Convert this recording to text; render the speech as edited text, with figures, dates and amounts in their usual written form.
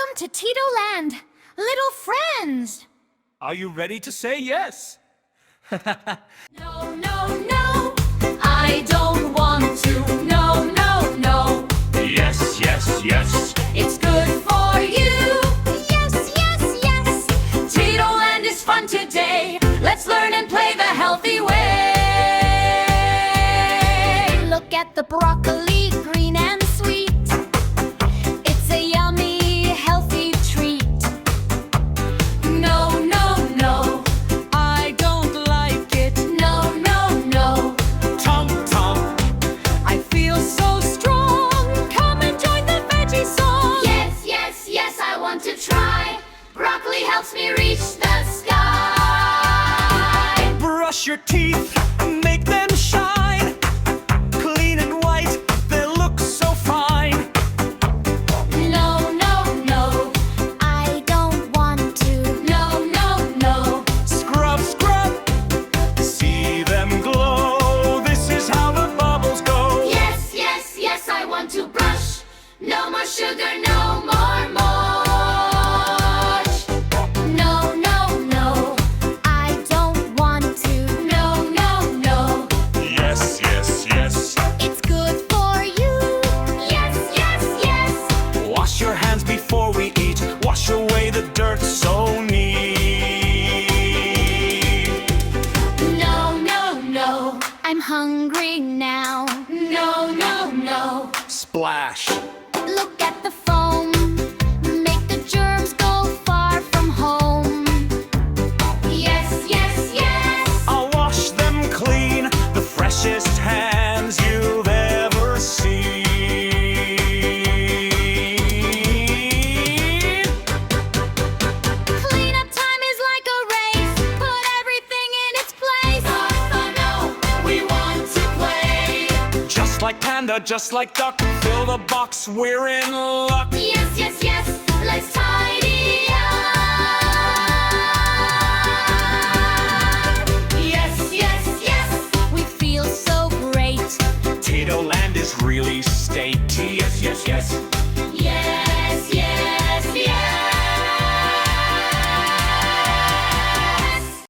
Welcome to Tido Land, little friends. Are you ready to say yes? No, no, no, I don't want to. No, no, no. Yes, yes, yes. It's good for you. Yes, yes, yes. Tido Land is fun today. Let's learn and play the healthy way. Look at the broccoli, green and sweet. It's a yummy, healthy treat. No, no, no, I don't like it. No, no, no. Tom, Tom. I feel so strong. Come and join the veggie song. Yes, yes, yes, I want to try. Broccoli helps me reach the sky. Brush your teeth, make them shine. Clean and white, they look so fine. No, no, no, I don't want to. No, no, no. Scrub, scrub, see them glow. This is how the bubbles go. Yes, yes, yes, I want to brush. No more sugar, no more mush. No, no, no, I don't want to. No, no, no, Yes, yes, yes. it's good for you. Yes, yes, yes. Wash your hands before we eat. Wash away the dirt so neat. No, no, no, I'm hungry now. No, no, no. Splash. Look at the foam. Make the germs go far from home. Yes, yes, yes. I'll wash them clean. The freshest hands you've ever seen. Cleanup time is like a race. Put everything in its place. No, we want to play. Just like Panda, just like Duck. Fill the box, we're in luck. Yes, yes, yes. Let's tidy up. Yes, yes, yes. We feel so great. Tido Land is really state. Yes, yes, yes.